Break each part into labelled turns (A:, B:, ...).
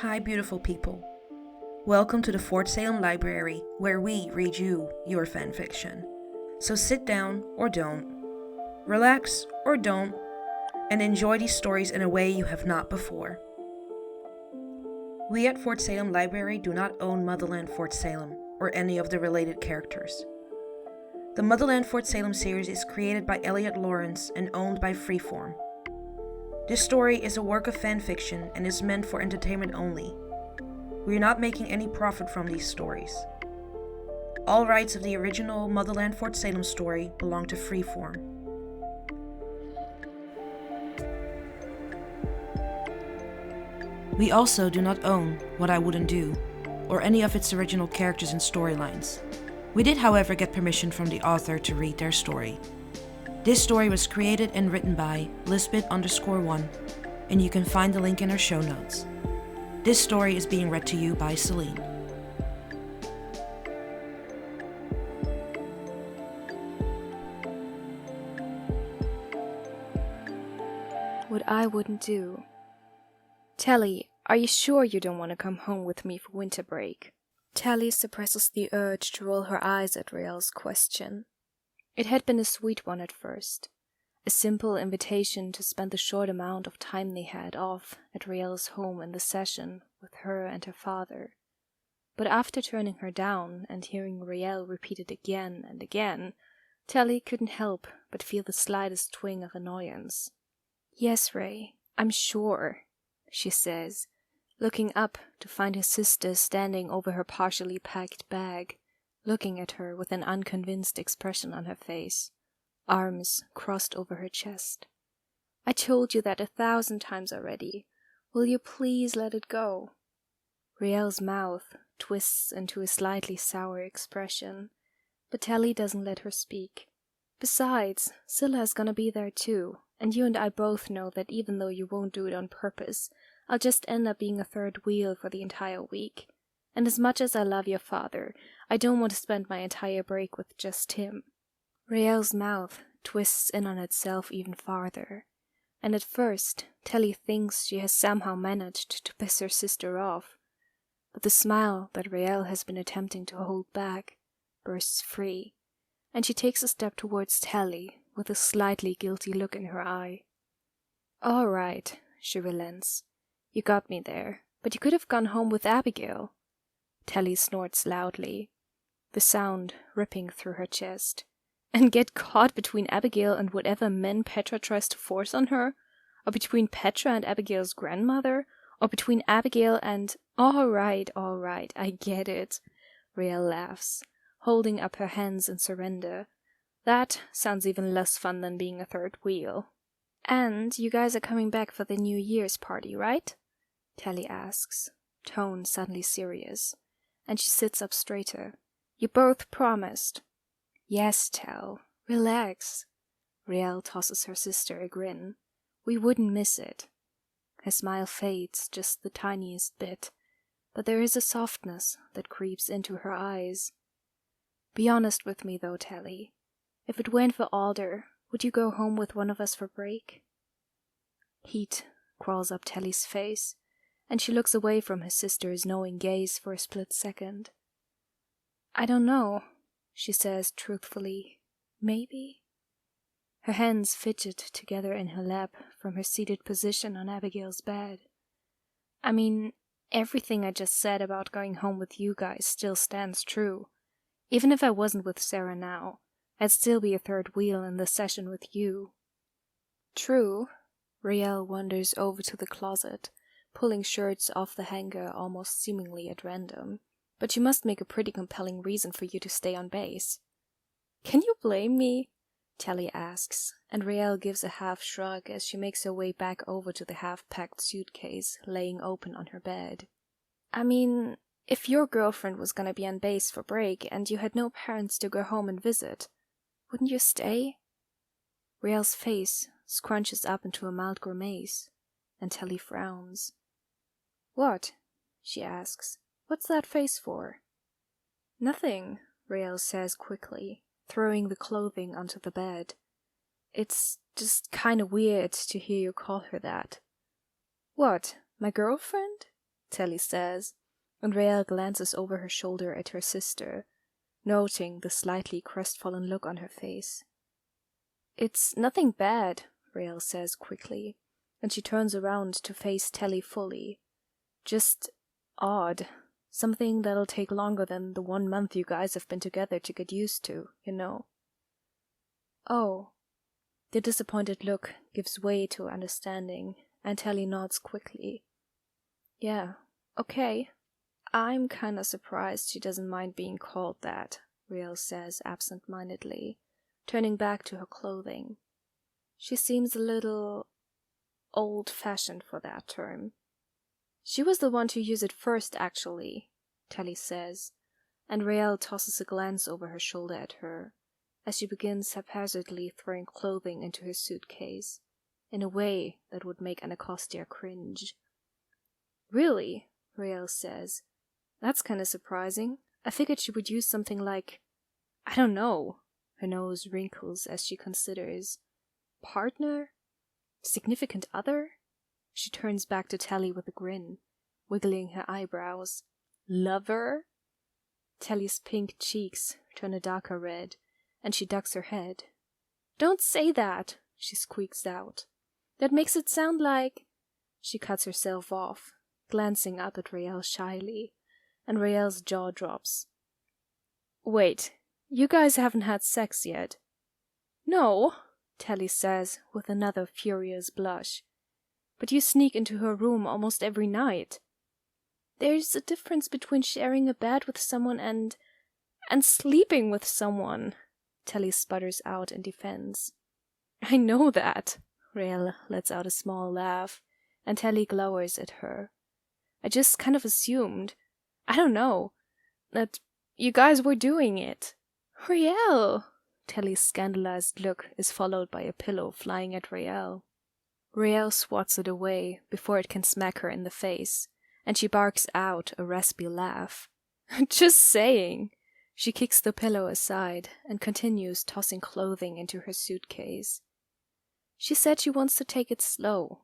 A: Hi, beautiful people. Welcome to the Fort Salem Library, where we read you your fanfiction. So sit down or don't, relax or don't, and enjoy these stories in a way you have not before. We at Fort Salem Library do not own Motherland Fort Salem or any of the related characters. The Motherland Fort Salem series is created by Elliot Lawrence and owned by Freeform. This story is a work of fanfiction and is meant for entertainment only. We are not making any profit from these stories. All rights of the original Motherland Fort Salem story belong to Freeform. We also do not own What I Wouldn't Do, or any of its original characters and storylines. We did, however, get permission from the author to read their story. This story was created and written by Lisbeth_1, and you can find the link in our show notes. This story is being read to you by Celine.
B: What I Wouldn't Do. Telly, are you sure you don't want to come home with me for winter break? Telly suppresses the urge to roll her eyes at Riel's question. It had been a sweet one at first, a simple invitation to spend the short amount of time they had off at Riel's home in the session with her and her father. But after turning her down and hearing Riel repeat it again and again, Telly couldn't help but feel the slightest twinge of annoyance. "Yes, Ray, I'm sure," she says, looking up to find her sister standing over her partially packed bag, looking at her with an unconvinced expression on her face, arms crossed over her chest. "I told you that 1,000 times already. Will you please let it go?" Riel's mouth twists into a slightly sour expression, but Telly doesn't let her speak. "Besides, Scylla's gonna be there too, and you and I both know that even though you won't do it on purpose, I'll just end up being a third wheel for the entire week. And as much as I love your father, I don't want to spend my entire break with just him." Riel's mouth twists in on itself even farther, and at first Telly thinks she has somehow managed to piss her sister off. But the smile that Riel has been attempting to hold back bursts free, and she takes a step towards Telly with a slightly guilty look in her eye. "All right," she relents. "You got me there, but you could have gone home with Abigail." Telly snorts loudly, the sound ripping through her chest. "And get caught between Abigail and whatever men Petra tries to force on her? Or between Petra and Abigail's grandmother? Or between Abigail and—" All right, I get it," Riel laughs, holding up her hands in surrender. "That sounds even less fun than being a third wheel." "And you guys are coming back for the New Year's party, right?" Telly asks, tone suddenly serious, and she sits up straighter. "You both promised." "Yes, Tel. Relax." Riel tosses her sister a grin. "We wouldn't miss it." Her smile fades just the tiniest bit, but there is a softness that creeps into her eyes. "Be honest with me, though, Telly. If it weren't for Alder, would you go home with one of us for break?" Heat crawls up Telly's face, and she looks away from her sister's knowing gaze for a split second. "I don't know," she says truthfully. "Maybe?" Her hands fidget together in her lap from her seated position on Abigail's bed. "I mean, everything I just said about going home with you guys still stands true. Even if I wasn't with Sarah now, I'd still be a third wheel in the session with you." "True." Riel wanders over to the closet, pulling shirts off the hanger almost seemingly at random. "But you must make a pretty compelling reason for you to stay on base." "Can you blame me?" Telly asks, and Riel gives a half shrug as she makes her way back over to the half-packed suitcase laying open on her bed. "I mean, if your girlfriend was gonna be on base for break and you had no parents to go home and visit, wouldn't you stay?" Riel's face scrunches up into a mild grimace, and Telly frowns. "What?" she asks. "What's that face for?" "Nothing," Riel says quickly, throwing the clothing onto the bed. "It's just kinda weird to hear you call her that." "What, my girlfriend?" Telly says, and Rael glances over her shoulder at her sister, noting the slightly crestfallen look on her face. It's nothing bad, Rael says quickly, and she turns around to face Telly fully. Just odd. Something that'll take longer than the 1 month you guys have been together to get used to, you know. Oh. The disappointed look gives way to understanding, and Telly nods quickly. Yeah, okay. I'm kinda surprised she doesn't mind being called that, Rael says absent-mindedly, turning back to her clothing. She seems a little old-fashioned for that term. She was the one to use it first, actually, Telly says, and Rael tosses a glance over her shoulder at her, as she begins haphazardly throwing clothing into her suitcase, in a way that would make Anacostia cringe. Really? Rael says. That's kinda surprising. I figured she would use something like, I don't know. Her nose wrinkles as she considers. Partner? Significant other? She turns back to Telly with a grin, wiggling her eyebrows. Lover? Telly's pink cheeks turn a darker red, and she ducks her head. Don't say that, she squeaks out. That makes it sound like... She cuts herself off, glancing up at Rael shyly, and Rael's jaw drops. Wait, you guys haven't had sex yet? No, Telly says with another furious blush. But you sneak into her room almost every night. There's a difference between sharing a bed with someone and sleeping with someone, Telly sputters out in defense. I know that, Rael lets out a small laugh, and Telly glowers at her. I just kind of assumed, I don't know, that you guys were doing it. Rael! Telly's scandalized look is followed by a pillow flying at Rael. Rael swats it away before it can smack her in the face, and she barks out a raspy laugh. Just saying. She kicks the pillow aside and continues tossing clothing into her suitcase. She said she wants to take it slow.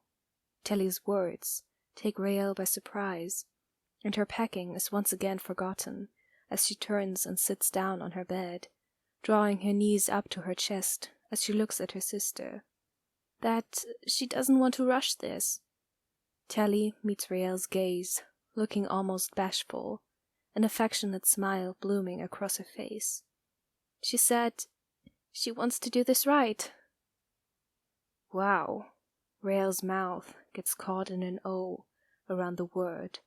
B: Telly's words take Rael by surprise, and her packing is once again forgotten as she turns and sits down on her bed, drawing her knees up to her chest as she looks at her sister. That she doesn't want to rush this. Telly meets Rael's gaze, looking almost bashful, an affectionate smile blooming across her face. She said she wants to do this right. Wow. Rael's mouth gets caught in an O around the word,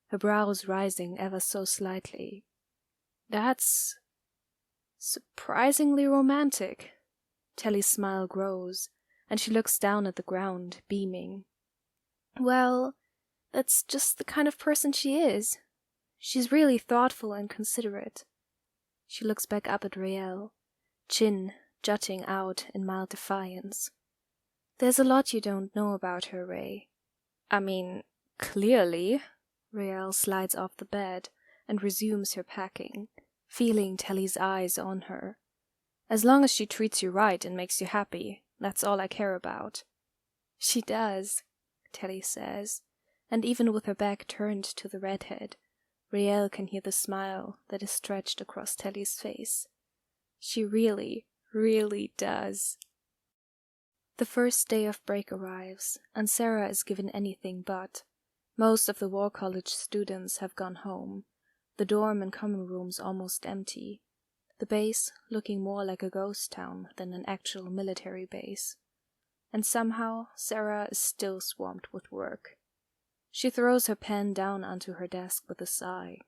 B: her brows rising ever so slightly. That's surprisingly romantic. Telly's smile grows, and she looks down at the ground, beaming. Well, that's just the kind of person she is. She's really thoughtful and considerate. She looks back up at Rael, chin jutting out in mild defiance. There's a lot you don't know about her, Ray. I mean, clearly. Rael slides off the bed and resumes her packing, feeling Telly's eyes on her. As long as she treats you right and makes you happy, that's all I care about. She does, Telly says, and even with her back turned to the redhead, Rael can hear the smile that is stretched across Telly's face. She really, really does. The first day of break arrives, and Sarah is given anything but. Most of the War College students have gone home, the dorm and common rooms almost empty, the base looking more like a ghost town than an actual military base. And somehow Sarah is still swamped with work. She throws her pen down onto her desk with a sigh,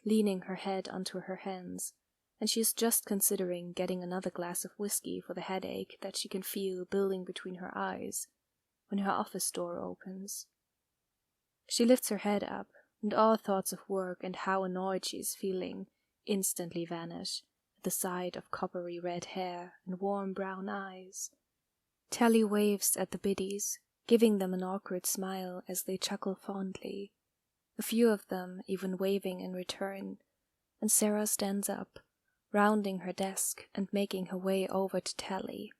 B: leaning her head onto her hands, and she is just considering getting another glass of whiskey for the headache that she can feel building between her eyes when her office door opens. She lifts her head up, and all thoughts of work and how annoyed she is feeling instantly vanish at the sight of coppery red hair and warm brown eyes. Telly waves at the biddies, giving them an awkward smile as they chuckle fondly, a few of them even waving in return, and Sarah stands up, rounding her desk and making her way over to Telly.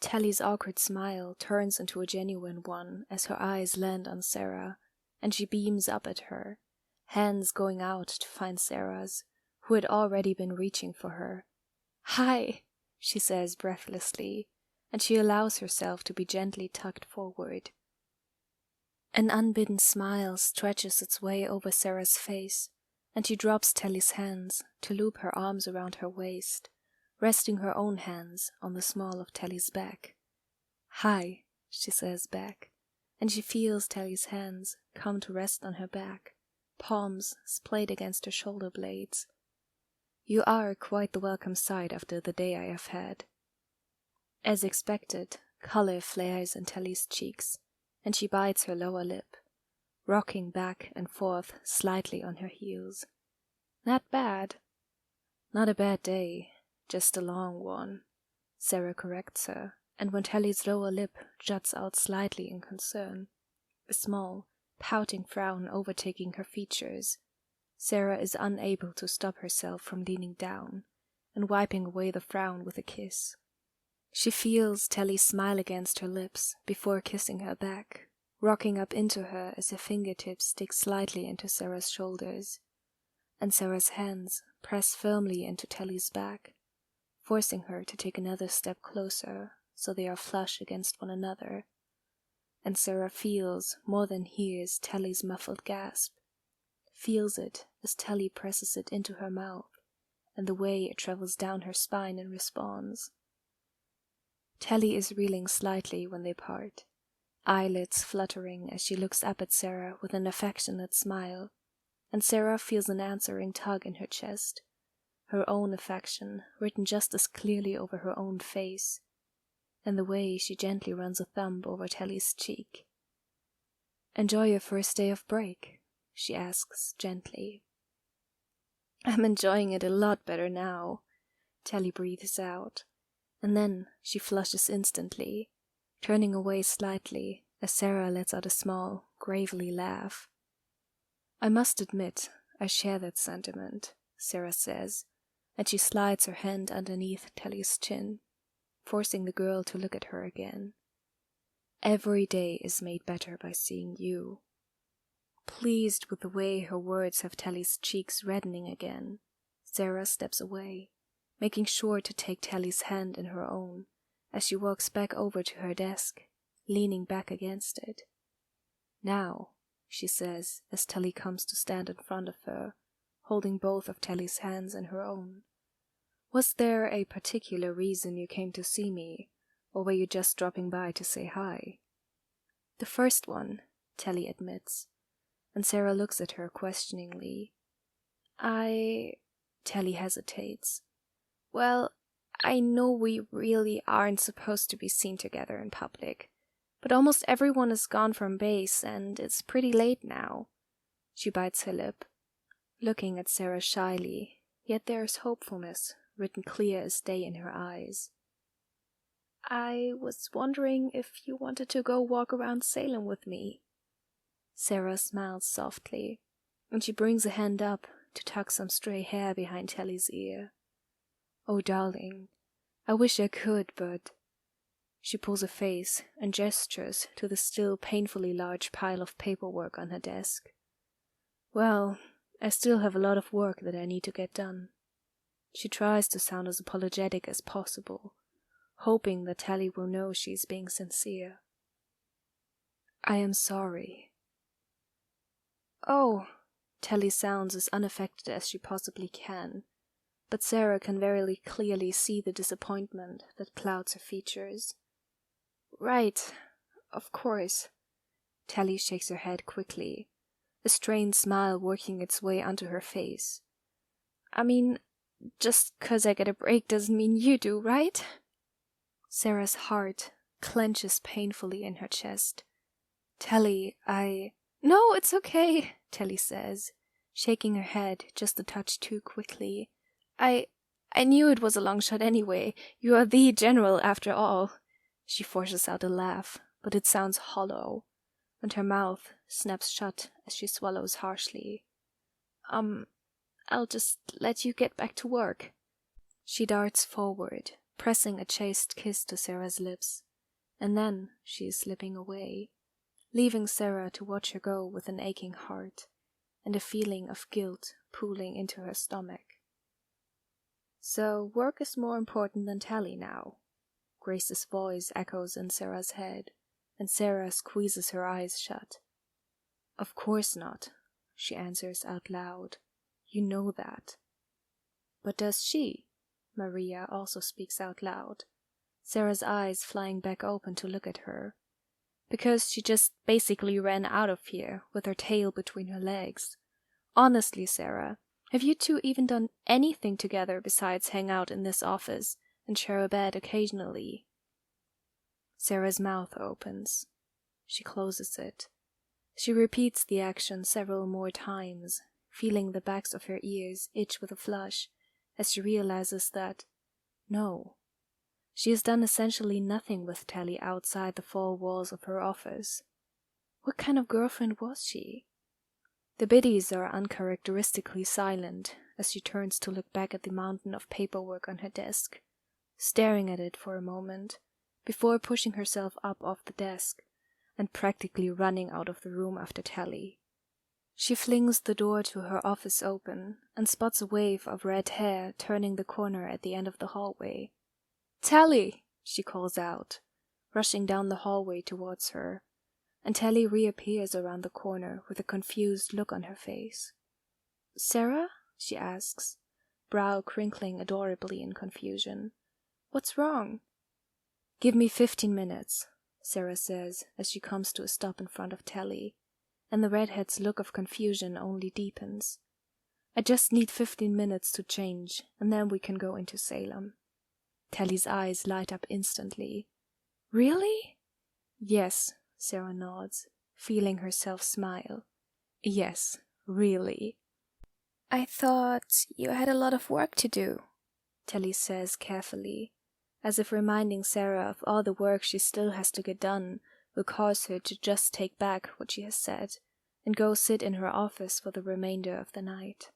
B: Telly's awkward smile turns into a genuine one as her eyes land on Sarah, and she beams up at her, hands going out to find Sarah's, who had already been reaching for her. "Hi," she says breathlessly, and she allows herself to be gently tugged forward. An unbidden smile stretches its way over Sarah's face, and she drops Telly's hands to loop her arms around her waist, resting her own hands on the small of Telly's back. "Hi," she says back, and she feels Telly's hands come to rest on her back, palms splayed against her shoulder blades. "You are quite the welcome sight after the day I have had." As expected, color flares in Telly's cheeks, and she bites her lower lip, rocking back and forth slightly on her heels. "Not bad." "Not a bad day, just a long one," Sarah corrects her, and when Telly's lower lip juts out slightly in concern, a small, pouting frown overtaking her features, Sarah is unable to stop herself from leaning down and wiping away the frown with a kiss. She feels Telly smile against her lips before kissing her back, rocking up into her as her fingertips dig slightly into Sarah's shoulders, and Sarah's hands press firmly into Telly's back, forcing her to take another step closer so they are flush against one another, and Sarah feels more than hears Telly's muffled gasp, feels it as Telly presses it into her mouth and the way it travels down her spine in response. Telly is reeling slightly when they part, eyelids fluttering as she looks up at Sarah with an affectionate smile, and Sarah feels an answering tug in her chest, her own affection written just as clearly over her own face, and the way she gently runs a thumb over Telly's cheek. "Enjoy your first day of break?" she asks gently. "I'm enjoying it a lot better now," Telly breathes out, and then she flushes instantly, turning away slightly as Sarah lets out a small, gravely laugh. "I must admit, I share that sentiment," Sarah says, and she slides her hand underneath Telly's chin, forcing the girl to look at her again. "Every day is made better by seeing you." Pleased with the way her words have Telly's cheeks reddening again, Sarah steps away, making sure to take Telly's hand in her own as she walks back over to her desk, leaning back against it. "Now," she says as Telly comes to stand in front of her, holding both of Telly's hands in her own. "Was there a particular reason you came to see me, or were you just dropping by to say hi?" "The first one," Telly admits, and Sarah looks at her questioningly. Telly hesitates. "Well, I know we really aren't supposed to be seen together in public, but almost everyone is gone from base, and it's pretty late now." She bites her lip, looking at Sarah shyly, yet there is hopefulness written clear as day in her eyes. "I was wondering if you wanted to go walk around Salem with me." Sarah smiles softly, and she brings a hand up to tuck some stray hair behind Telly's ear. "Oh, darling, I wish I could, but—" She pulls a face and gestures to the still painfully large pile of paperwork on her desk. "Well, I still have a lot of work that I need to get done." She tries to sound as apologetic as possible, hoping that Telly will know she is being sincere. "I am sorry." "Oh," Telly sounds as unaffected as she possibly can, but Sarah can very clearly see the disappointment that clouds her features. "Right, of course." Telly shakes her head quickly, a strained smile working its way onto her face. "I mean, just 'cause I get a break doesn't mean you do, right?" Sarah's heart clenches painfully in her chest. "Telly, "No, it's okay," Telly says, shaking her head just a touch too quickly. I knew it was a long shot anyway. You are the general after all." She forces out a laugh, but it sounds hollow, and her mouth snaps shut as she swallows harshly. I'll just let you get back to work." She darts forward, pressing a chaste kiss to Sarah's lips, and then she is slipping away. leaving Sarah to watch her go with an aching heart and a feeling of guilt pooling into her stomach. So work is more important than Tally now. Grace's voice echoes in Sarah's head, and Sarah squeezes her eyes shut. Of course not, she answers out loud. You know that. But does she? Maria also speaks out loud, Sarah's eyes flying back open to look at her. Because she just basically ran out of here with her tail between her legs. Honestly, Sarah, have you two even done anything together besides hang out in this office and share a bed occasionally? Sarah's mouth opens. She closes it. She repeats the action several more times, feeling the backs of her ears itch with a flush as she realizes that, no, she has done essentially nothing with Tally outside the four walls of her office. What kind of girlfriend was she? The biddies are uncharacteristically silent as she turns to look back at the mountain of paperwork on her desk, staring at it for a moment before pushing herself up off the desk and practically running out of the room after Tally. She flings the door to her office open and spots a wave of red hair turning the corner at the end of the hallway. "Tally!" she calls out, rushing down the hallway towards her, and Tally reappears around the corner with a confused look on her face. "Sarah?" she asks, brow crinkling adorably in confusion. "What's wrong?" "Give me 15 minutes, Sarah says as she comes to a stop in front of Tally, and the redhead's look of confusion only deepens. "I just need 15 minutes to change, and then we can go into Salem." Tally's eyes light up instantly. "Really?" "Yes," Sarah nods, feeling herself smile. "Yes, really." "I thought you had a lot of work to do," Tally says carefully, as if reminding Sarah of all the work she still has to get done will cause her to just take back what she has said and go sit in her office for the remainder of the night.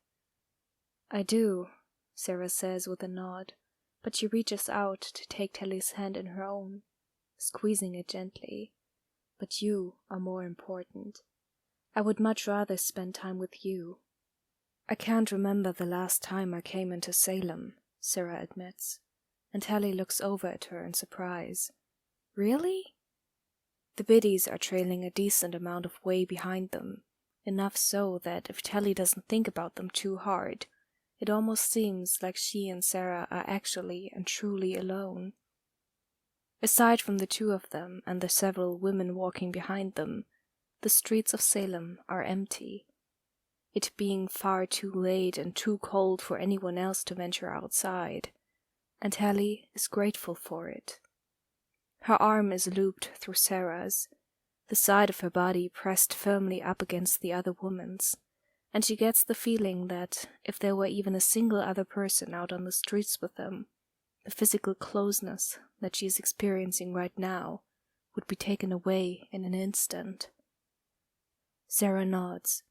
B: "I do," Sarah says with a nod, but she reaches out to take Tally's hand in her own, squeezing it gently. "But you are more important. I would much rather spend time with you." "I can't remember the last time I came into Salem," Sarah admits, and Tally looks over at her in surprise. "Really?" The biddies are trailing a decent amount of way behind them, enough so that if Tally doesn't think about them too hard, it almost seems like she and Sarah are actually and truly alone. Aside from the two of them and the several women walking behind them, the streets of Salem are empty. It being far too late and too cold for anyone else to venture outside, and Tally is grateful for it. Her arm is looped through Sarah's, the side of her body pressed firmly up against the other woman's, and she gets the feeling that if there were even a single other person out on the streets with them, the physical closeness that she is experiencing right now would be taken away in an instant. Sarah nods,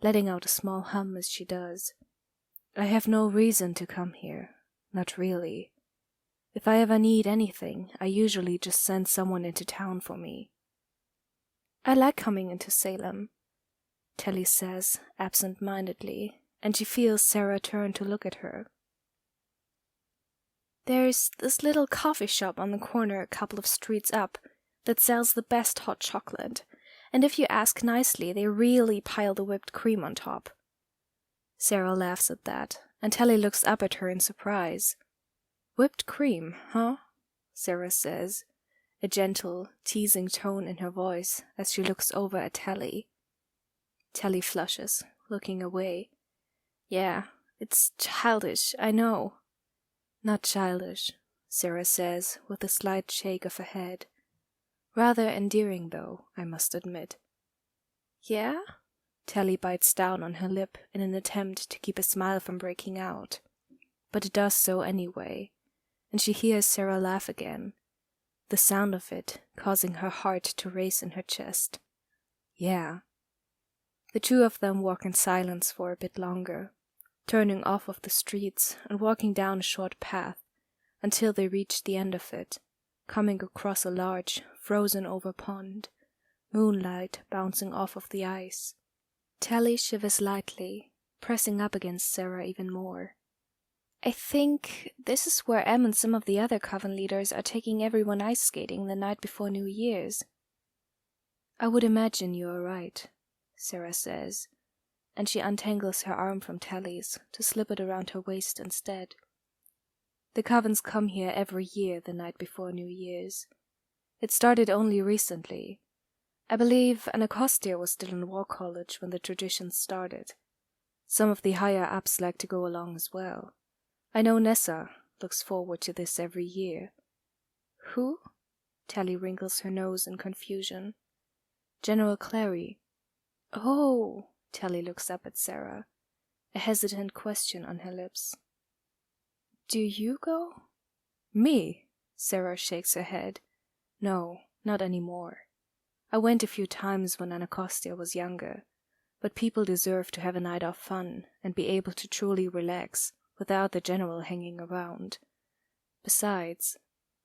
B: letting out a small hum as she does. "I have no reason to come here, not really. If I ever need anything, I usually just send someone into town for me." "I like coming into Salem," Tally says absent-mindedly, and she feels Sarah turn to look at her. "There's this little coffee shop on the corner a couple of streets up that sells the best hot chocolate, and if you ask nicely, they really pile the whipped cream on top." Sarah laughs at that, and Tally looks up at her in surprise. "Whipped cream, huh?" Sarah says, a gentle, teasing tone in her voice as she looks over at Tally. Tally flushes, looking away. "Yeah, it's childish, I know." "Not childish," Sarah says with a slight shake of her head. "Rather endearing, though, I must admit." "Yeah?" Tally bites down on her lip in an attempt to keep a smile from breaking out, but it does so anyway, and she hears Sarah laugh again, the sound of it causing her heart to race in her chest. "Yeah." The two of them walk in silence for a bit longer, turning off of the streets and walking down a short path until they reach the end of it, coming across a large, frozen-over pond, moonlight bouncing off of the ice. Tally shivers lightly, pressing up against Sarah even more. I think this is where Em and some of the other coven leaders are taking everyone ice skating the night before New Year's. I would imagine you are right, Sarah says, and she untangles her arm from Tally's to slip it around her waist instead. The covens come here every year the night before New Year's. It started only recently. I believe Anacostia was still in War College when the tradition started. Some of the higher-ups like to go along as well. I know Nessa looks forward to this every year. Who? Tally wrinkles her nose in confusion. General Clary. Oh, Tally looks up at Sarah, a hesitant question on her lips. Do you go? Me? Sarah shakes her head. No, not anymore. I went a few times when Anacostia was younger, but people deserve to have a night of fun and be able to truly relax without the general hanging around. Besides,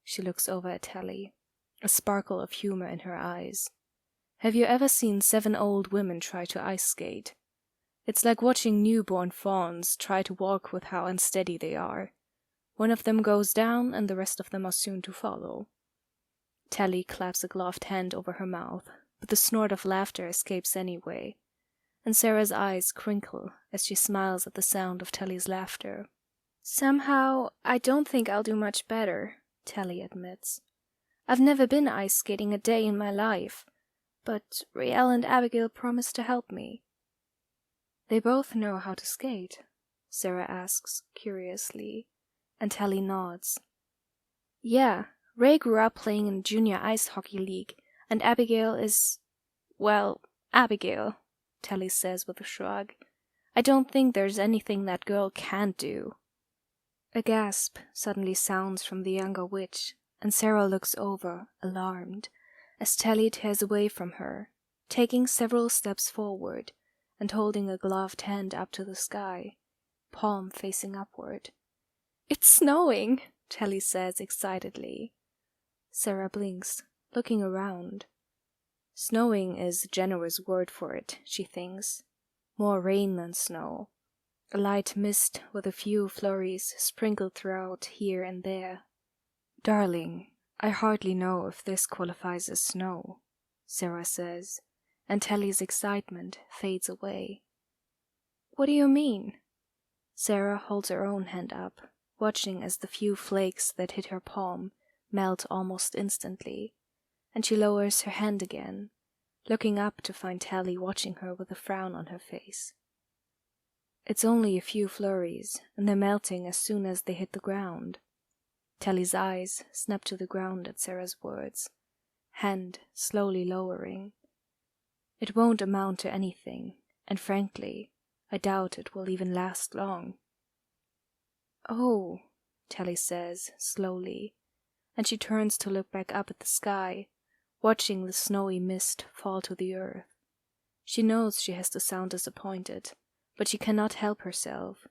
B: she looks over at Tally, a sparkle of humor in her eyes. Have you ever seen 7 old women try to ice skate? It's like watching newborn fawns try to walk with how unsteady they are. One of them goes down and the rest of them are soon to follow. Tally claps a gloved hand over her mouth, but the snort of laughter escapes anyway, and Sarah's eyes crinkle as she smiles at the sound of Tally's laughter. Somehow, I don't think I'll do much better, Tally admits. I've never been ice skating a day in my life, but Riel and Abigail promised to help me. They both know how to skate? Sarah asks curiously, and Tally nods. Yeah, Ray grew up playing in junior ice hockey league, and Abigail is, well, Abigail, Tally says with a shrug. I don't think there's anything that girl can't do. A gasp suddenly sounds from the younger witch, and Sarah looks over, alarmed, as Tally tears away from her, taking several steps forward and holding a gloved hand up to the sky, palm facing upward. It's snowing, Tally says excitedly. Sarah blinks, looking around. Snowing is a generous word for it, she thinks. More rain than snow. A light mist with a few flurries sprinkled throughout here and there. Darling, I hardly know if this qualifies as snow, Sarah says, and Tally's excitement fades away. What do you mean? Sarah holds her own hand up, watching as the few flakes that hit her palm melt almost instantly, and she lowers her hand again, looking up to find Tally watching her with a frown on her face. It's only a few flurries, and they're melting as soon as they hit the ground. Tally's eyes snap to the ground at Sarah's words, hand slowly lowering. It won't amount to anything, and frankly, I doubt it will even last long. Oh, Tally says slowly, and she turns to look back up at the sky, watching the snowy mist fall to the earth. She knows she has to sound disappointed, but she cannot help herself.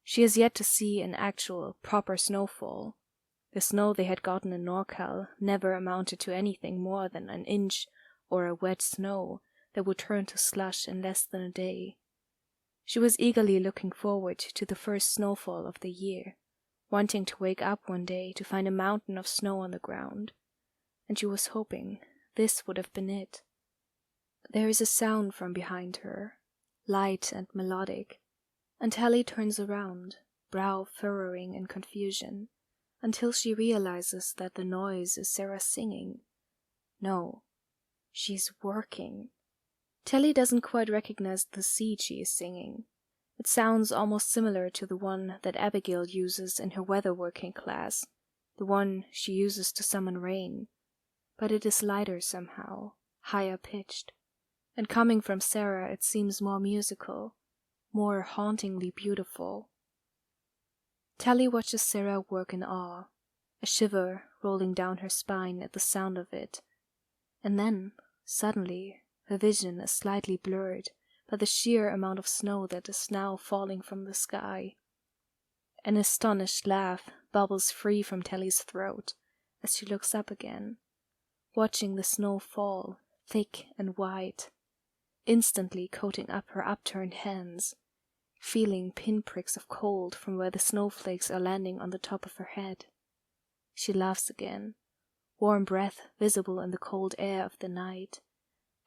B: She has yet to see an actual, proper snowfall. The snow they had gotten in NorCal never amounted to anything more than an inch or a wet snow that would turn to slush in less than a day. She was eagerly looking forward to the first snowfall of the year, wanting to wake up one day to find a mountain of snow on the ground, and she was hoping this would have been it. There is a sound from behind her, light and melodic, and Tally turns around, brow furrowing in confusion, until she realizes that the noise is Sarah singing. No, she's working. Tally doesn't quite recognize the seed she is singing. It sounds almost similar to the one that Abigail uses in her weatherworking class, the one she uses to summon rain, but it is lighter somehow, higher pitched, and coming from Sarah it seems more musical, more hauntingly beautiful. Tally watches Sarah work in awe, a shiver rolling down her spine at the sound of it, and then, suddenly, her vision is slightly blurred by the sheer amount of snow that is now falling from the sky. An astonished laugh bubbles free from Tally's throat as she looks up again, watching the snow fall thick and white, instantly coating up her upturned hands, feeling pinpricks of cold from where the snowflakes are landing on the top of her head. She laughs again, warm breath visible in the cold air of the night,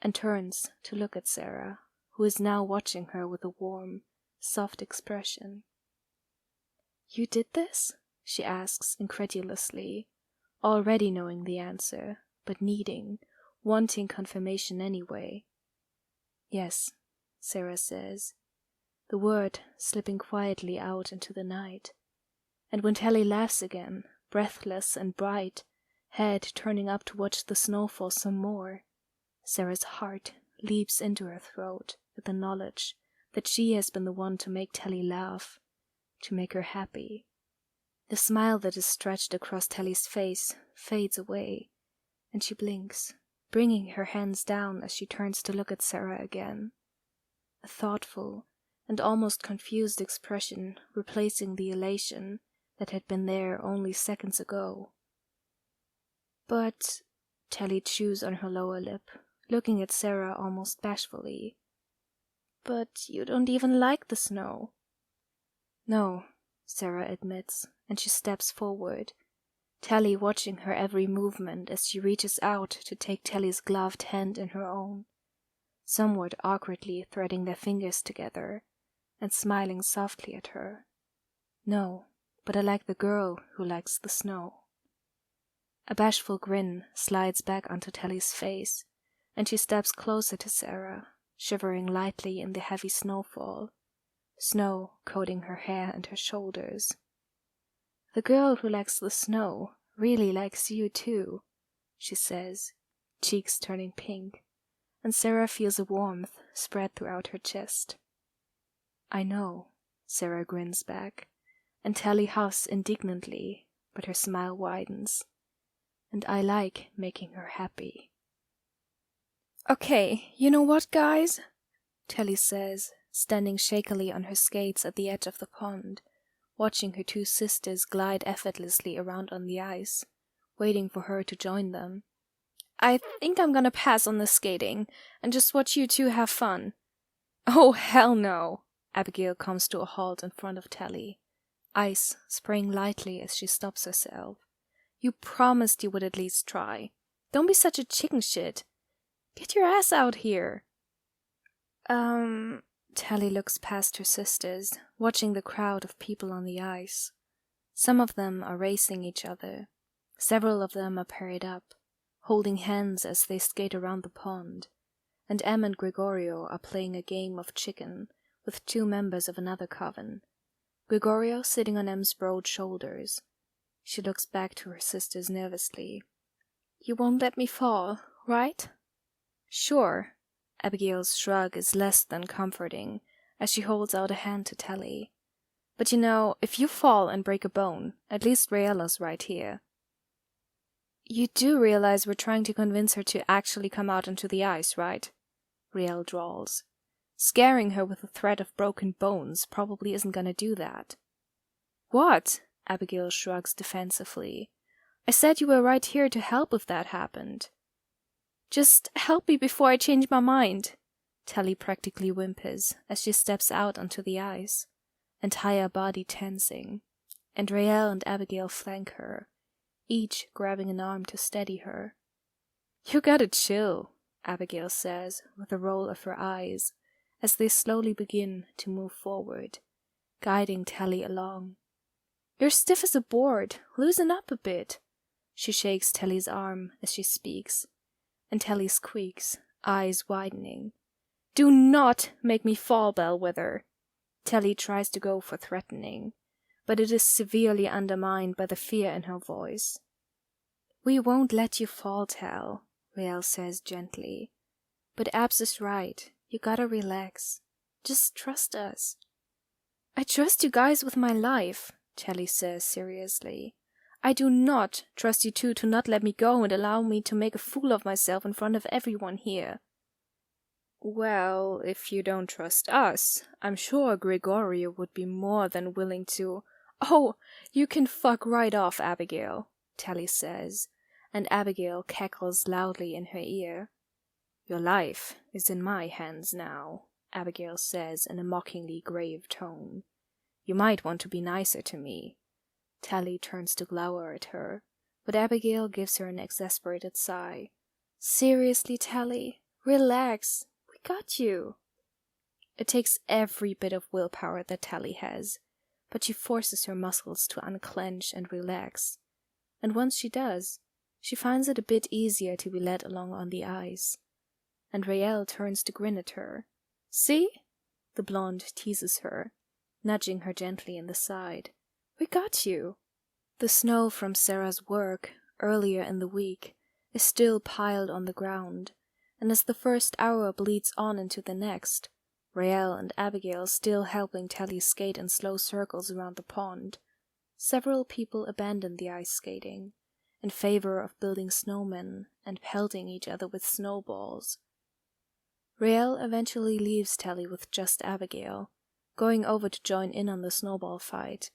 B: and turns to look at Sarah, who is now watching her with a warm, soft expression. "You did this?" she asks incredulously, already knowing the answer, but wanting confirmation anyway. "Yes," Sarah says, the word slipping quietly out into the night. And when Telly laughs again, breathless and bright, head turning up to watch the snow fall some more, Sarah's heart leaps into her throat with the knowledge that she has been the one to make Telly laugh, to make her happy. The smile that is stretched across Telly's face fades away, and she blinks, bringing her hands down as she turns to look at Sarah again. A thoughtful and almost confused expression replacing the elation that had been there only seconds ago. "But," Telly chews on her lower lip, looking at Sarah almost bashfully, "but you don't even like the snow." "No," Sarah admits, and she steps forward, Telly watching her every movement as she reaches out to take Telly's gloved hand in her own, somewhat awkwardly threading their fingers together and smiling softly at her. "No, but I like the girl who likes the snow." A bashful grin slides back onto Telly's face, and she steps closer to Sarah, shivering lightly in the heavy snowfall, snow coating her hair and her shoulders. "The girl who likes the snow really likes you too," she says, cheeks turning pink, and Sarah feels a warmth spread throughout her chest. "I know," Sarah grins back, and Telly huffs indignantly, but her smile widens. "And I like making her happy." "Okay, you know what, guys?" Telly says, standing shakily on her skates at the edge of the pond, watching her two sisters glide effortlessly around on the ice, waiting for her to join them. "I think I'm gonna pass on the skating and just watch you two have fun." "Oh, hell no!" Abigail comes to a halt in front of Telly, ice spraying lightly as she stops herself. "You promised you would at least try. Don't be such a chicken shit. Get your ass out here." Telly looks past her sisters, watching the crowd of people on the ice. Some of them are racing each other. Several of them are paired up, holding hands as they skate around the pond. And Em and Gregorio are playing a game of chicken with two members of another coven. Gregorio sitting on Em's broad shoulders. She looks back to her sisters nervously. "You won't let me fall, right?" "Sure." Abigail's shrug is less than comforting as she holds out a hand to Telly. "But you know, if you fall and break a bone, at least Rayella's right here." "You do realize we're trying to convince her to actually come out onto the ice, right?" Riel drawls. "Scaring her with the threat of broken bones probably isn't gonna do that." "What?" Abigail shrugs defensively. "I said you were right here to help if that happened." "Just help me before I change my mind," Telly practically whimpers as she steps out onto the ice, entire body tensing, and Rael and Abigail flank her, each grabbing an arm to steady her. "You gotta chill," Abigail says with a roll of her eyes as they slowly begin to move forward, guiding Telly along. "You're stiff as a board. Loosen up a bit." She shakes Telly's arm as she speaks, and Telly squeaks, eyes widening. "Do not make me fall, Bellwether." Telly tries to go for threatening, but it is severely undermined by the fear in her voice. "We won't let you fall, Tell," Rael says gently. "But Abs is right. You gotta relax. Just trust us." "I trust you guys with my life," Telly says seriously. "I do not trust you two to not let me go and allow me to make a fool of myself in front of everyone here." "Well, if you don't trust us, I'm sure Gregorio would be more than willing to—" "Oh, you can fuck right off, Abigail," Telly says, and Abigail cackles loudly in her ear. Your life is in my hands now, Abigail says in a mockingly grave tone. You might want to be nicer to me. Tally turns to glower at her, but Abigail gives her an exasperated sigh. Seriously, Tally, relax. We got you. It takes every bit of willpower that Tally has, but she forces her muscles to unclench and relax. And once she does, she finds it a bit easier to be led along on the ice. And Raelle turns to grin at her. See? The blonde teases her, nudging her gently in the side. We got you. The snow from Sarah's work earlier in the week is still piled on the ground, and as the first hour bleeds on into the next, Raelle and Abigail still helping Tally skate in slow circles around the pond, several people abandon the ice skating in favor of building snowmen and pelting each other with snowballs. Raelle eventually leaves Tally with just Abigail, going over to join in on the snowball fight,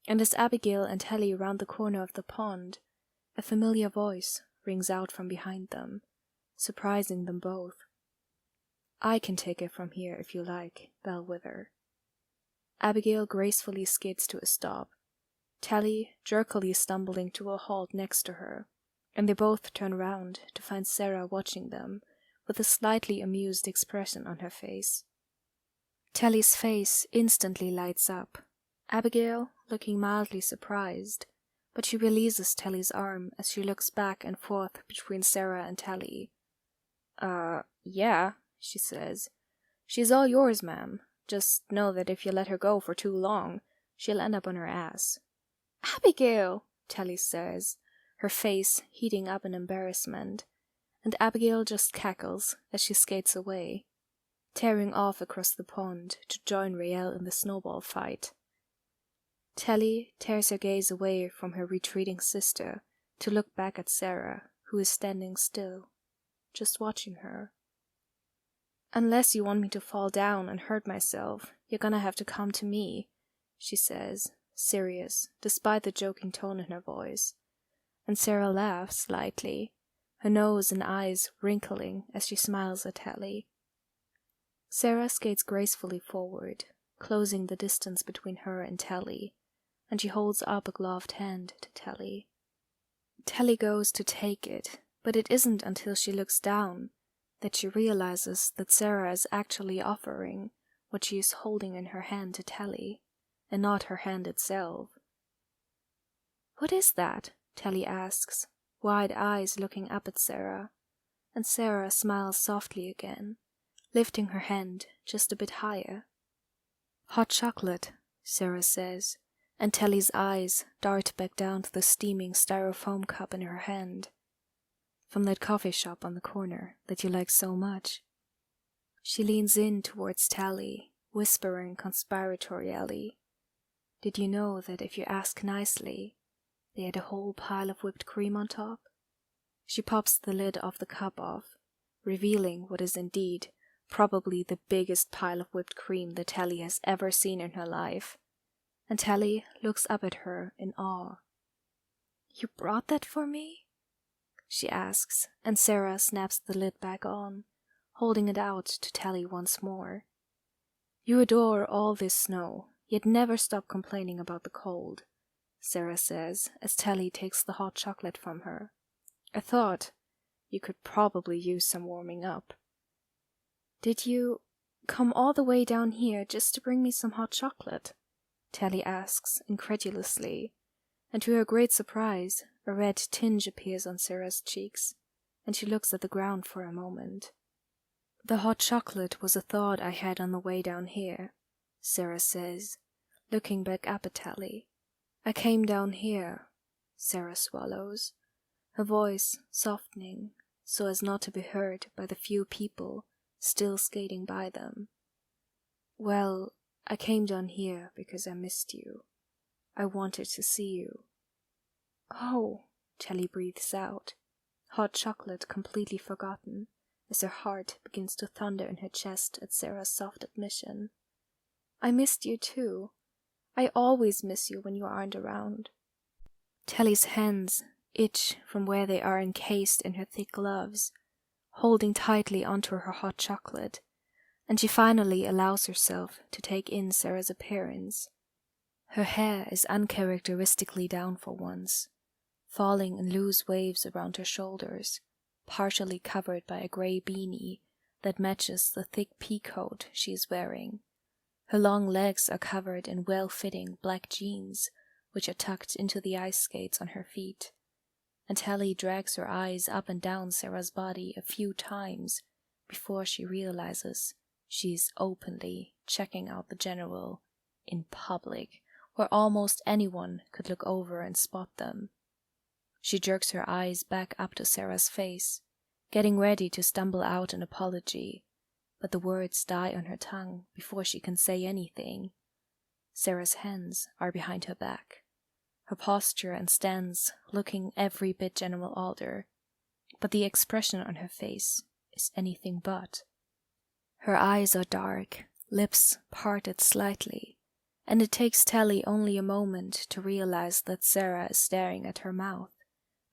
B: and as Abigail and Tally round the corner of the pond, a familiar voice rings out from behind them, surprising them both. I can take it from here if you like, Bellwether. Abigail gracefully skids to a stop, Tally jerkily stumbling to a halt next to her, and they both turn round to find Sarah watching them with a slightly amused expression on her face. Tally's face instantly lights up, Abigail looking mildly surprised, but she releases Tally's arm as she looks back and forth between Sarah and Tally. Yeah, she says. She's all yours, ma'am. Just know that if you let her go for too long, she'll end up on her ass. Abigail, Tally says, her face heating up in embarrassment, and Abigail just cackles as she skates away, tearing off across the pond to join Raelle in the snowball fight. Tally tears her gaze away from her retreating sister to look back at Sarah, who is standing still, just watching her. Unless you want me to fall down and hurt myself, you're gonna have to come to me, she says, serious, despite the joking tone in her voice, and Sarah laughs slightly, her nose and eyes wrinkling as she smiles at Tally. Sarah skates gracefully forward, closing the distance between her and Tally, and she holds up a gloved hand to Tally. Tally goes to take it, but it isn't until she looks down that she realizes that Sarah is actually offering what she is holding in her hand to Tally, and not her hand itself. What is that? Tally asks, wide eyes looking up at Sarah, and Sarah smiles softly again, lifting her hand just a bit higher. Hot chocolate, Sarah says, and Tally's eyes dart back down to the steaming styrofoam cup in her hand. From that coffee shop on the corner that you like so much. She leans in towards Tally, whispering conspiratorially, Did you know that if you ask nicely, they had a whole pile of whipped cream on top? She pops the lid of the cup off, revealing what is indeed probably the biggest pile of whipped cream that Tally has ever seen in her life, and Tally looks up at her in awe. You brought that for me? She asks, and Sarah snaps the lid back on, holding it out to Tally once more. You adore all this snow, yet never stop complaining about the cold, Sarah says, as Tally takes the hot chocolate from her. I thought you could probably use some warming up. Did you come all the way down here just to bring me some hot chocolate? Tally asks incredulously, and to her great surprise, a red tinge appears on Sarah's cheeks, and she looks at the ground for a moment. The hot chocolate was a thought I had on the way down here, Sarah says, looking back up at Tally. I came down here, Sarah swallows, her voice softening so as not to be heard by the few people still skating by them. Well, I came down here because I missed you. I wanted to see you. Oh, Tally breathes out, hot chocolate completely forgotten, as her heart begins to thunder in her chest at Sarah's soft admission. I missed you too. I always miss you when you aren't around. Tally's hands itch from where they are encased in her thick gloves, holding tightly onto her hot chocolate, and she finally allows herself to take in Sarah's appearance. Her hair is uncharacteristically down for once, falling in loose waves around her shoulders, partially covered by a grey beanie that matches the thick pea coat she is wearing. Her long legs are covered in well-fitting black jeans, which are tucked into the ice skates on her feet, and Telly drags her eyes up and down Sarah's body a few times before she realizes she is openly checking out the general in public, where almost anyone could look over and spot them. She jerks her eyes back up to Sarah's face, getting ready to stumble out an apology, but the words die on her tongue before she can say anything. Sarah's hands are behind her back, her posture and stance looking every bit General Alder, but the expression on her face is anything but. Her eyes are dark, lips parted slightly, and it takes Telly only a moment to realize that Sarah is staring at her mouth,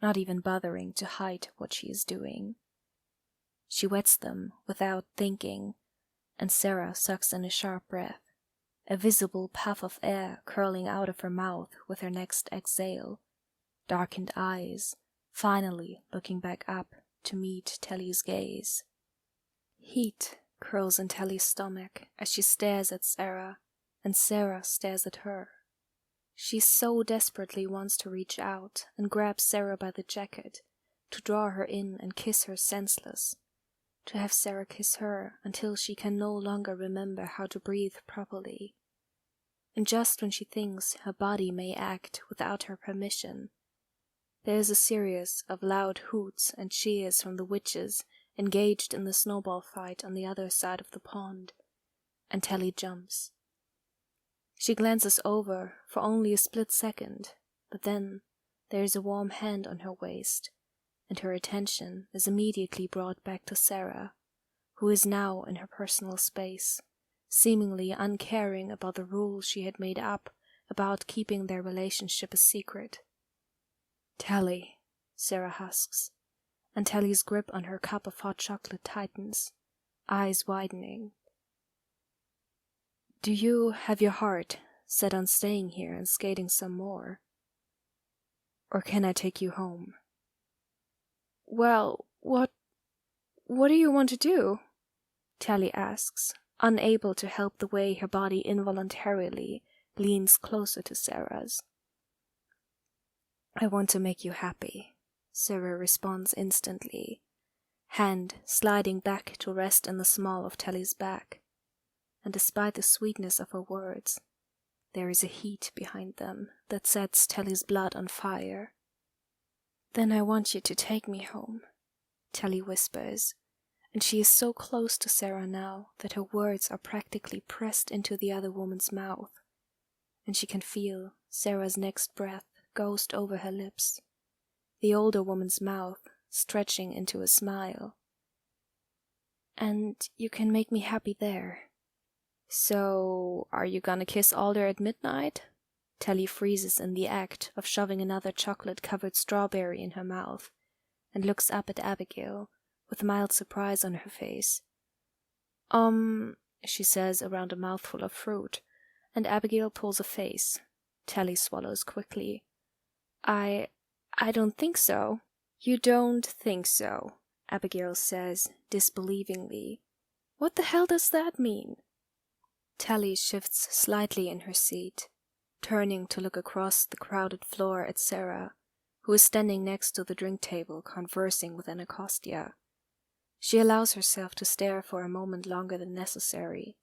B: not even bothering to hide what she is doing. She wets them without thinking, and Sarah sucks in a sharp breath, a visible puff of air curling out of her mouth with her next exhale, darkened eyes finally looking back up to meet Telly's gaze. Heat curls in Telly's stomach as she stares at Sarah, and Sarah stares at her. She so desperately wants to reach out and grab Sarah by the jacket, to draw her in and kiss her senseless, to have Sarah kiss her until she can no longer remember how to breathe properly. And just when she thinks her body may act without her permission, there is a series of loud hoots and cheers from the witches engaged in the snowball fight on the other side of the pond, and Telly jumps. She glances over for only a split second, but then there is a warm hand on her waist, and her attention is immediately brought back to Sarah, who is now in her personal space, seemingly uncaring about the rules she had made up about keeping their relationship a secret. "Telly," Sarah husks, and Telly's grip on her cup of hot chocolate tightens, eyes widening. "Do you have your heart set on staying here and skating some more? Or can I take you home?" "Well, what do you want to do?" Telly asks, unable to help the way her body involuntarily leans closer to Sarah's. "I want to make you happy," Sarah responds instantly, hand sliding back to rest in the small of Telly's back. And despite the sweetness of her words, there is a heat behind them that sets Telly's blood on fire. "Then I want you to take me home," Telly whispers, and she is so close to Sarah now that her words are practically pressed into the other woman's mouth, and she can feel Sarah's next breath ghost over her lips, the older woman's mouth stretching into a smile. "And you can make me happy there." "So, are you gonna kiss Alder at midnight?" Telly freezes in the act of shoving another chocolate-covered strawberry in her mouth, and looks up at Abigail, with mild surprise on her face. She says around a mouthful of fruit, and Abigail pulls a face. Telly swallows quickly. I don't think so." "You don't think so," Abigail says, disbelievingly. "What the hell does that mean?" Telly shifts slightly in her seat, turning to look across the crowded floor at Sarah, who is standing next to the drink table conversing with Anacostia. She allows herself to stare for a moment longer than necessary,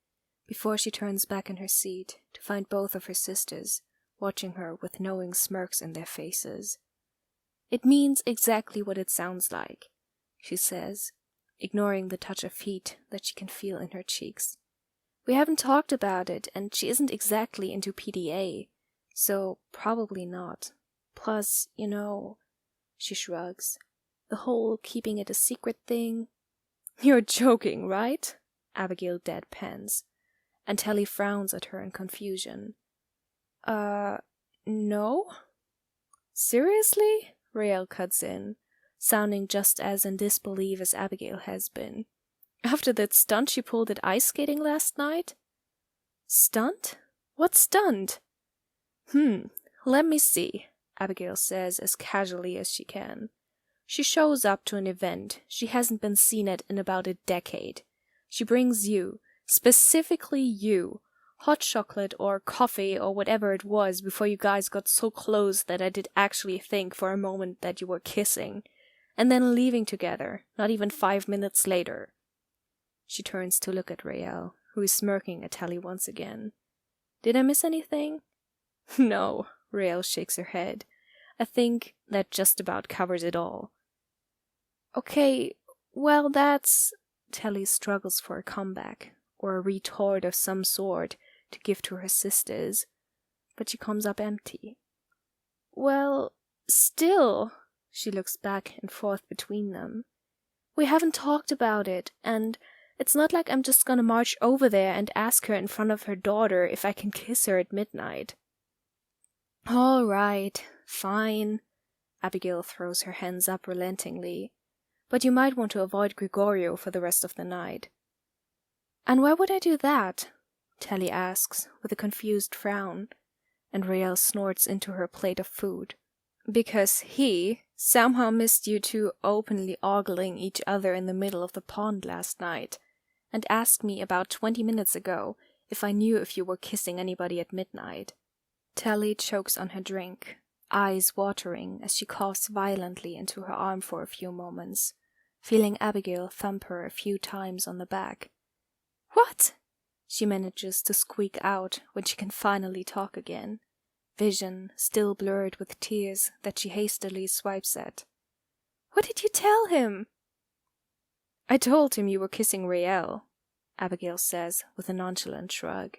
B: before she turns back in her seat to find both of her sisters watching her with knowing smirks in their faces. "It means exactly what it sounds like," she says, ignoring the touch of heat that she can feel in her cheeks. "We haven't talked about it, and she isn't exactly into PDA, so probably not. Plus, she shrugs, "the whole keeping it a secret thing." "You're joking, right?" Abigail deadpans, and Telly frowns at her in confusion. No?" "Seriously?" Rael cuts in, sounding just as in disbelief as Abigail has been. After that stunt she pulled at ice skating last night? Stunt? What stunt? Let me see, Abigail says as casually as she can. She shows up to an event she hasn't been seen at in about a decade. She brings you, specifically you, hot chocolate or coffee or whatever it was before you guys got so close that I did actually think for a moment that you were kissing, and then leaving together, not even 5 minutes later. She turns to look at Rael, who is smirking at Tally once again. Did I miss anything? No, Rael shakes her head. I think that just about covers it all. Okay, well that's... Tally struggles for a comeback, or a retort of some sort to give to her sisters, but she comes up empty. Well, still, she looks back and forth between them. We haven't talked about it, and it's not like I'm just gonna march over there and ask her in front of her daughter if I can kiss her at midnight. All right, fine. Abigail throws her hands up relentingly. But you might want to avoid Gregorio for the rest of the night. And why would I do that? Tally asks, with a confused frown, and Rael snorts into her plate of food. Because he somehow missed you two openly ogling each other in the middle of the pond last night, and asked me about 20 minutes ago if I knew if you were kissing anybody at midnight. Tally chokes on her drink, eyes watering as she coughs violently into her arm for a few moments, feeling Abigail thump her a few times on the back. What? She manages to squeak out when she can finally talk again, vision still blurred with tears that she hastily swipes at. What did you tell him? I told him you were kissing Rael, Abigail says with a nonchalant shrug,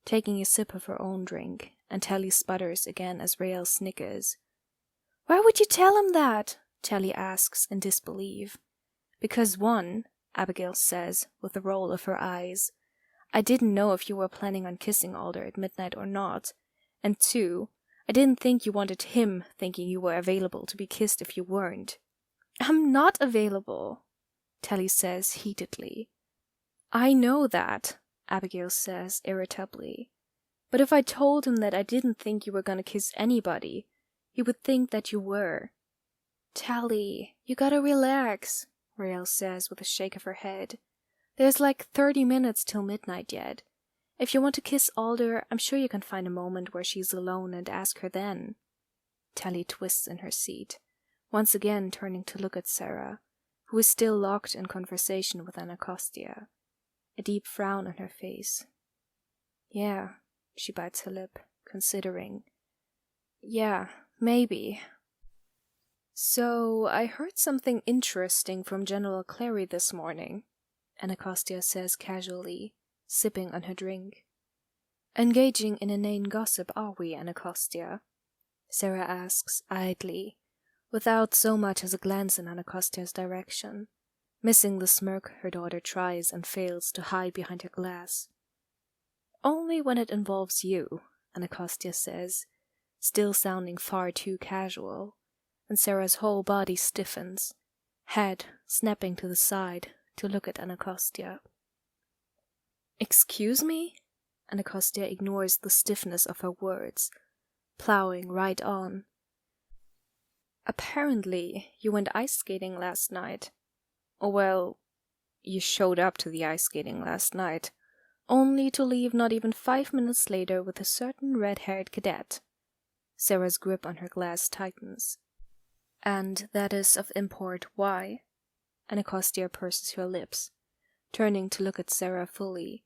B: taking a sip of her own drink, and Tally sputters again as Rael snickers. Why would you tell him that? Tally asks in disbelief. Because one, Abigail says with a roll of her eyes, I didn't know if you were planning on kissing Alder at midnight or not, and two, I didn't think you wanted him thinking you were available to be kissed if you weren't. I'm not available, Tally says heatedly. I know that, Abigail says irritably. But if I told him that I didn't think you were going to kiss anybody, he would think that you were. Tally, you gotta relax, Rael says with a shake of her head. There's like 30 minutes till midnight yet. If you want to kiss Alder, I'm sure you can find a moment where she's alone and ask her then. Tally twists in her seat, once again turning to look at Sarah, who is still locked in conversation with Anacostia, a deep frown on her face. Yeah, she bites her lip, considering. Yeah, maybe. So, I heard something interesting from General Clary this morning, Anacostia says casually, sipping on her drink. Engaging in inane gossip, are we, Anacostia? Sarah asks idly, without so much as a glance in Anacostia's direction, missing the smirk her daughter tries and fails to hide behind her glass. Only when it involves you, Anacostia says, still sounding far too casual, and Sarah's whole body stiffens, head snapping to the side to look at Anacostia. Excuse me? Anacostia ignores the stiffness of her words, plowing right on. Apparently, you went ice skating last night. Or well, you showed up to the ice skating last night, only to leave not even 5 minutes later with a certain red-haired cadet. Sarah's grip on her glass tightens. And that is of import why? Anacostia purses her lips, turning to look at Sarah fully.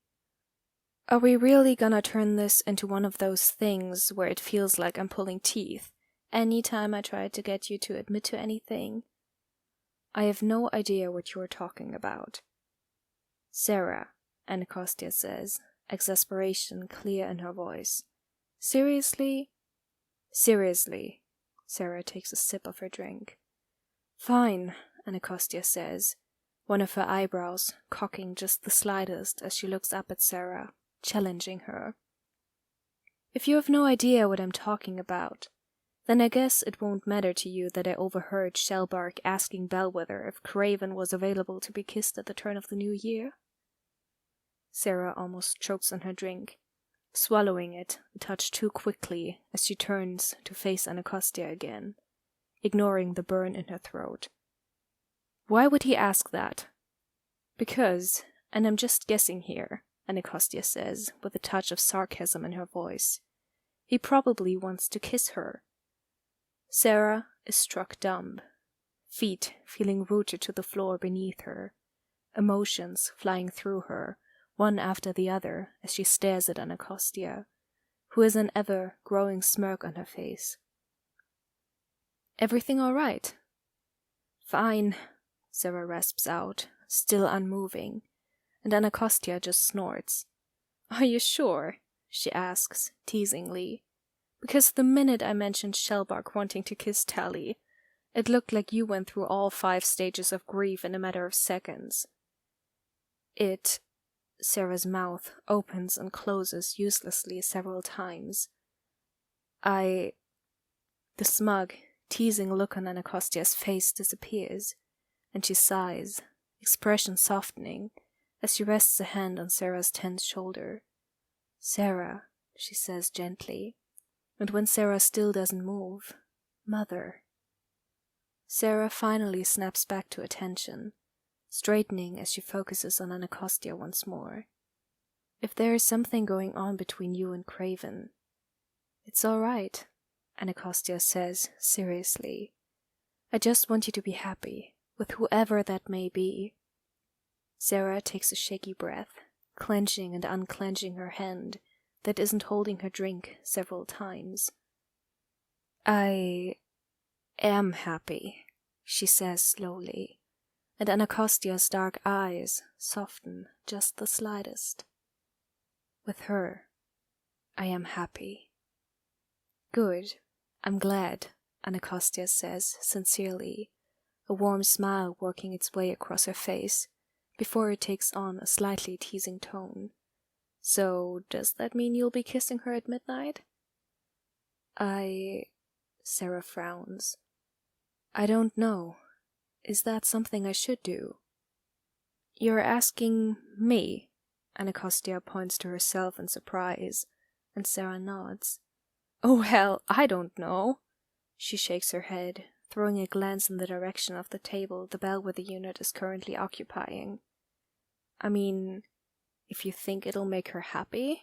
B: Are we really gonna turn this into one of those things where it feels like I'm pulling teeth any time I try to get you to admit to anything? I have no idea what you're talking about. Sarah, Anacostia says, exasperation clear in her voice. Seriously? Seriously. Sarah takes a sip of her drink. Fine, Anacostia says, one of her eyebrows cocking just the slightest as she looks up at Sarah, challenging her. If you have no idea what I'm talking about, Then I guess it won't matter to you that I overheard Shellbark asking Bellwether if Craven was available to be kissed at the turn of the new year? Sarah almost chokes on her drink, swallowing it a touch too quickly as she turns to face Anacostia again, ignoring the burn in her throat. Why would he ask that? Because, and I'm just guessing here, Anacostia says, with a touch of sarcasm in her voice, he probably wants to kiss her. Sarah is struck dumb, feet feeling rooted to the floor beneath her, emotions flying through her, one after the other, as she stares at Anacostia, who has an ever-growing smirk on her face. Everything all right? Fine, Sarah rasps out, still unmoving, and Anacostia just snorts. Are you sure? She asks, teasingly. Because the minute I mentioned Shellbark wanting to kiss Tally, it looked like you went through all 5 stages of grief in a matter of seconds. Sarah's mouth opens and closes uselessly several times. The smug, teasing look on Anacostia's face disappears, and she sighs, expression softening, as she rests a hand on Sarah's tense shoulder. Sarah, she says gently, and when Sarah still doesn't move, Mother. Sarah finally snaps back to attention, straightening as she focuses on Anacostia once more. If there is something going on between you and Craven, it's all right, Anacostia says seriously. I just want you to be happy, with whoever that may be. Sarah takes a shaky breath, clenching and unclenching her hand that isn't holding her drink several times. I am happy, she says slowly, and Anacostia's dark eyes soften just the slightest. With her, I am happy. Good, I'm glad, Anacostia says sincerely, a warm smile working its way across her face, before it takes on a slightly teasing tone. So, does that mean you'll be kissing her at midnight? Sarah frowns. I don't know. Is that something I should do? You're asking me? Anacostia points to herself in surprise, and Sarah nods. Oh, hell, I don't know. She shakes her head, throwing a glance in the direction of the table the Bellwether unit is currently occupying. I mean, if you think it'll make her happy?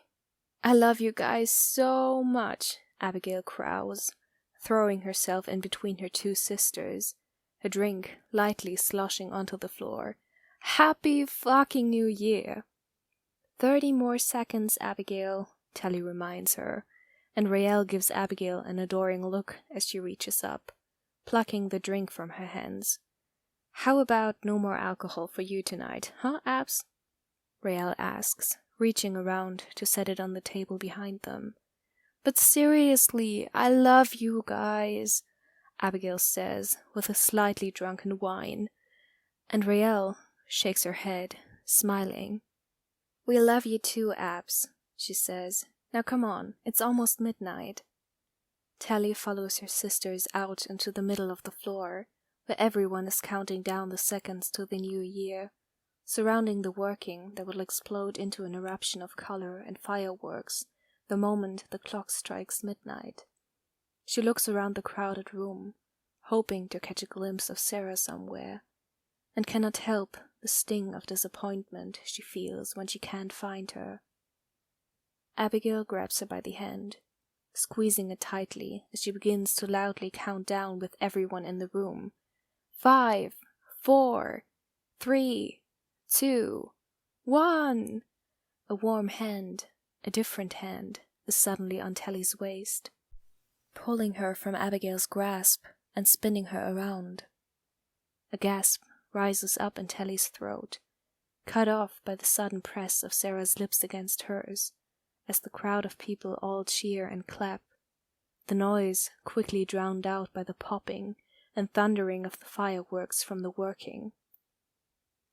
B: I love you guys so much, Abigail crows, throwing herself in between her 2 sisters, her drink lightly sloshing onto the floor. Happy fucking New Year! 30 more seconds, Abigail, Tally reminds her, and Raelle gives Abigail an adoring look as she reaches up, plucking the drink from her hands. How about no more alcohol for you tonight, huh, Abs? Raelle asks, reaching around to set it on the table behind them. But seriously, I love you guys, Abigail says, with a slightly drunken whine, and Raelle shakes her head, smiling. We love you too, Abs, she says. Now come on, it's almost midnight. Tally follows her sisters out into the middle of the floor, where everyone is counting down the seconds to the new year, surrounding the working that will explode into an eruption of color and fireworks the moment the clock strikes midnight. She looks around the crowded room, hoping to catch a glimpse of Sarah somewhere, and cannot help the sting of disappointment she feels when she can't find her. Abigail grabs her by the hand, squeezing it tightly as she begins to loudly count down with everyone in the room. 5, 4, 3, 2, 1. A warm hand, a different hand, is suddenly on Tally's waist, pulling her from Abigail's grasp and spinning her around. A gasp rises up in Tally's throat, cut off by the sudden press of Sarah's lips against hers, as the crowd of people all cheer and clap, the noise quickly drowned out by the popping and thundering of the fireworks from the working.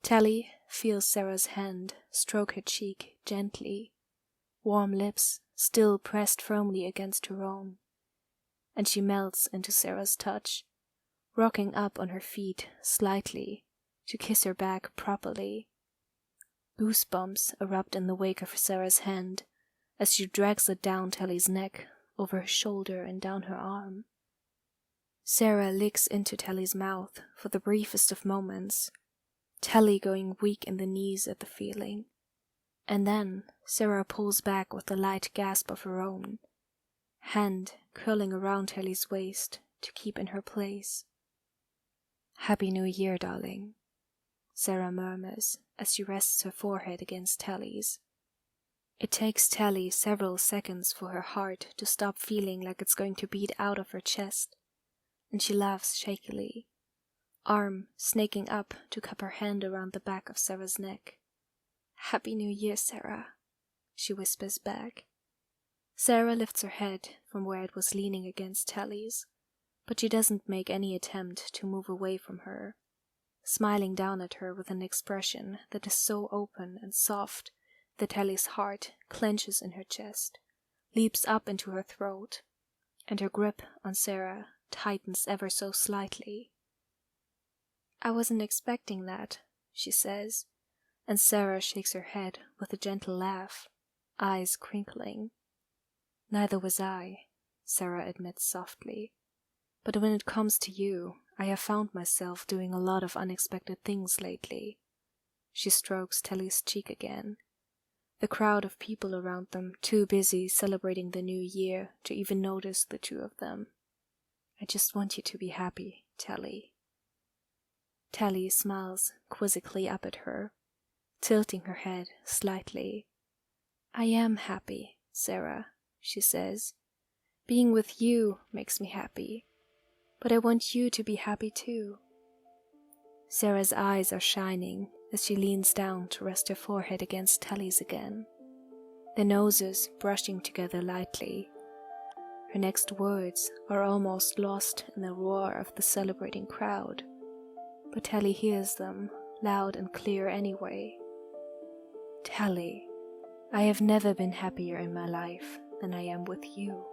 B: Tally feels Sarah's hand stroke her cheek gently, warm lips still pressed firmly against her own. and she melts into Sarah's touch, rocking up on her feet slightly to kiss her back properly. Goosebumps erupt in the wake of Sarah's hand as she drags it down Tally's neck, over her shoulder and down her arm. Sarah licks into Tally's mouth for the briefest of moments, Tally going weak in the knees at the feeling. And then Sarah pulls back with a light gasp of her own, hand curling around Tally's waist to keep in her place. "Happy New Year, darling," Sarah murmurs as she rests her forehead against Tally's. It takes Tally several seconds for her heart to stop feeling like it's going to beat out of her chest, and she laughs shakily, arm snaking up to cup her hand around the back of Sarah's neck. "Happy New Year, Sarah," she whispers back. Sarah lifts her head from where it was leaning against Tally's, but she doesn't make any attempt to move away from her, smiling down at her with an expression that is so open and soft that Tally's heart clenches in her chest, leaps up into her throat, and her grip on Sarah tightens ever so slightly. "I wasn't expecting that," she says, and Sarah shakes her head with a gentle laugh, eyes crinkling. "Neither was I," Sarah admits softly. "But when it comes to you, I have found myself doing a lot of unexpected things lately." She strokes Tally's cheek again, the crowd of people around them too busy celebrating the new year to even notice the two of them. "I just want you to be happy, Tally." Tally smiles quizzically up at her, tilting her head slightly. "I am happy, Sarah," she says. "Being with you makes me happy. But I want you to be happy too." Sarah's eyes are shining as she leans down to rest her forehead against Tally's again, their noses brushing together lightly. Her next words are almost lost in the roar of the celebrating crowd, but Tally hears them loud and clear anyway. "Tally, I have never been happier in my life than I am with you."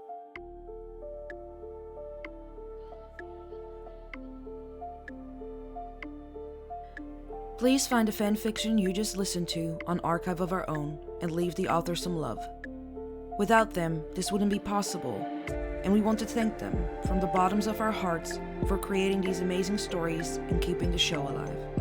A: Please find the fanfiction you just listened to on Archive of Our Own and leave the author some love. Without them, this wouldn't be possible, and we want to thank them from the bottoms of our hearts for creating these amazing stories and keeping the show alive.